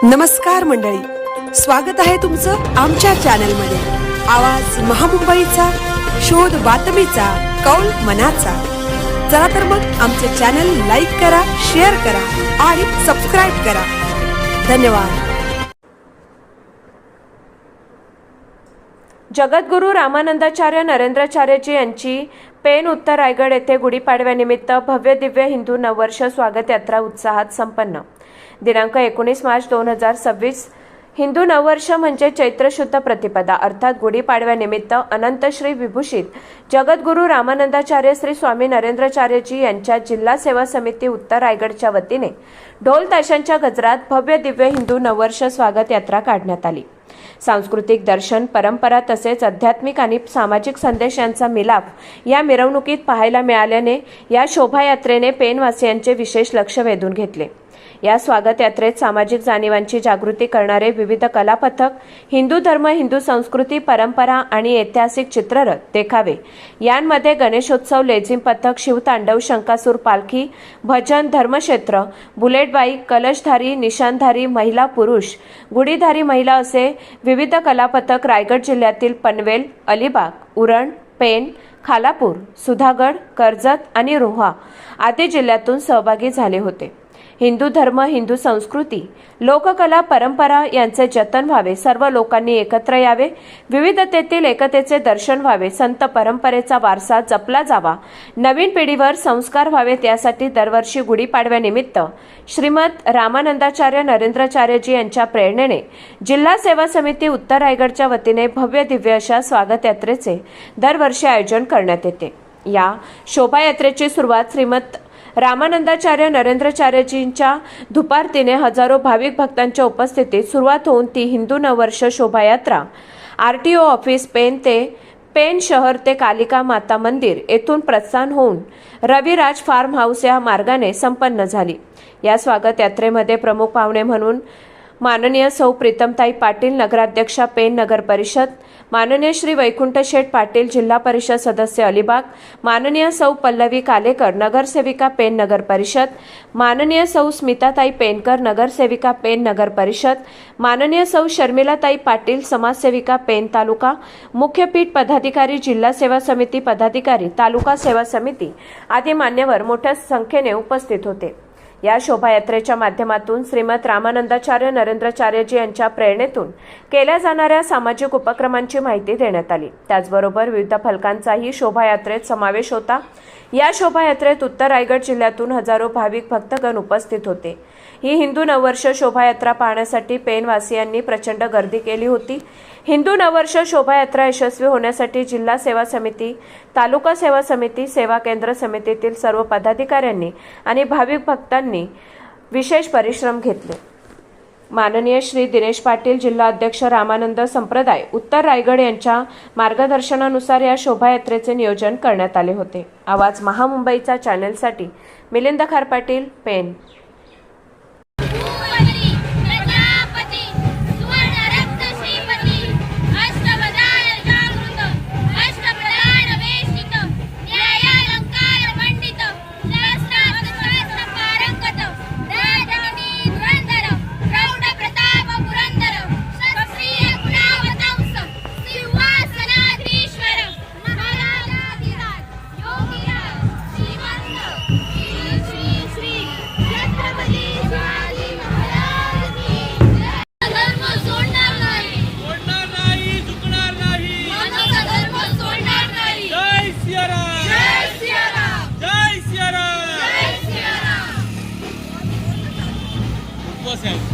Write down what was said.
नमस्कार मंडळी, स्वागत आहे तुमचं आमच्या चॅनलमध्ये। आवाज महामुंबईचा, शोध बातमीचा, कौल मनाचा। चला तर मग आमचे चॅनल लाईक करा, शेअर करा आणि सबस्क्राइब करा। धन्यवाद। जगद्गुरू रामानंदाचार्य नरेंद्राचार्यजी यांची पेन उत्तर रायगड येथे गुढीपाडव्यानिमित्त भव्य दिव्य हिंदू नववर्ष स्वागत यात्रा उत्साहात संपन्न। दिनांक 19 मार्च 2026 हिंदू नववर्ष म्हणजे चैत्र शुद्ध प्रतिपदा अर्थात गुढीपाडव्यानिमित्त अनंत श्री विभूषित जगद्गुरू रामानंदाचार्य श्री स्वामी नरेंद्राचार्यजी यांच्या जिल्हा सेवा समिती उत्तर रायगडच्या वतीने ढोल ताशांच्या गजरात भव्य दिव्य हिंदू नववर्ष स्वागत यात्रा काढण्यात आली। सांस्कृतिक दर्शन, परंपरा तसेच आध्यात्मिक आणि सामाजिक संदेश यांचा मिलाफ या मिरवणुकीत पाहायला मिळाल्याने या शोभायात्रेने पेनवासियांचे विशेष लक्ष वेधून घेतले। या स्वागत यात्रेत सामाजिक जाणीवांची जागृती करणारे विविध कला पथक, हिंदू धर्म, हिंदू संस्कृती, परंपरा आणि ऐतिहासिक चित्ररथ, देखावे यांमध्ये गणेशोत्सव, लेझिम पथक, शिवतांडव, शंकासूर पालखी, भजन, धर्मक्षेत्र, बुलेट बाईक, कलशधारी, निशाणधारी महिला, पुरुष, गुढीधारी महिला असे विविध कला पथक रायगड जिल्ह्यातील पनवेल, अलिबाग, उरण, पेन, खालापूर, सुधागड, कर्जत आणि रोहा आदी जिल्ह्यातून सहभागी झाले होते। हिंदू धर्म, हिंदू संस्कृती, लोककला, परंपरा यांचे जतन व्हावे, सर्व लोकांनी एकत्र यावे, विविधतेतील एकतेचे दर्शन व्हावे, संत परंपरेचा वारसा जपला जावा, नवीन पिढीवर संस्कार व्हावेत यासाठी दरवर्षी गुढीपाडव्यानिमित्त श्रीमद रामानंदाचार्य नरेंद्राचार्यजी यांच्या प्रेरणेने जिल्हा सेवा समिती उत्तर रायगडच्या वतीने भव्य दिव्य अशा स्वागत यात्रेचे दरवर्षी आयोजन करण्यात येते। या शोभायात्रेची सुरुवात श्रीमद रामानंदाचार्य नरेंद्राचार्यजींच्या धुपारतीने हजारो भाविक भक्तांच्या उपस्थितीत सुरुवात होऊन ती हिंदू नववर्ष शोभायात्रा RTO ऑफिस पेन ते पेन शहर ते कालिका माता मंदिर येथून प्रस्थान होऊन रविराज फार्म हाऊस या मार्गाने संपन्न झाली। या स्वागत यात्रेमध्ये प्रमुख पाहुणे म्हणून माननीय सौ प्रीतमताई पाटील, नगराध्यक्षा पेन नगर परिषद, माननीय श्री वैकुंठ शेठ पाटील, जिल्हा परिषद सदस्य अलिबाग, माननीय सौ पल्लवी कालेकर, नगरसेविका पेन नगर परिषद, माननीय सौ स्मिताताई पेनकर, नगरसेविका पेन नगर परिषद, माननीय सौ शर्मिलाताई पाटील, समाजसेविका पेन तालुका, मुख्यपीठ पदाधिकारी, जिल्हा सेवा समिती पदाधिकारी, तालुका सेवा समिती आदी मान्यवर मोठ्या संख्येने उपस्थित होते। या शोभायात्रेच्या माध्यमातून श्रीमद रामानंदाचार्य नरेंद्राचार्यजी यांच्या प्रेरणेतून केल्या जाणाऱ्या सामाजिक उपक्रमांची माहिती देण्यात आली। त्याचबरोबर विविध फलकांचाही शोभायात्रेत समावेश होता। या शोभायात्रेत उत्तर रायगड जिल्ह्यातून हजारो भाविक भक्तगण उपस्थित होते। ही हिंदू नववर्ष शोभायात्रा पाहण्यासाठी पेनवासियांनी प्रचंड गर्दी केली होती। हिंदू नववर्ष शोभायात्रा यशस्वी होण्यासाठी जिल्हा सेवा समिती, तालुका सेवा समिती, सेवा केंद्र समितीतील सर्व पदाधिकाऱ्यांनी आणि भाविक भक्तांनी विशेष परिश्रम घेतले। माननीय श्री दिनेश पाटील, जिल्हा अध्यक्ष रामानंद संप्रदाय उत्तर रायगड यांच्या मार्गदर्शनानुसार या शोभायात्रेचे नियोजन करण्यात आले होते। आवाज महामुंबईचा चॅनलसाठी मिलिंद खारपाटील, पेन। Você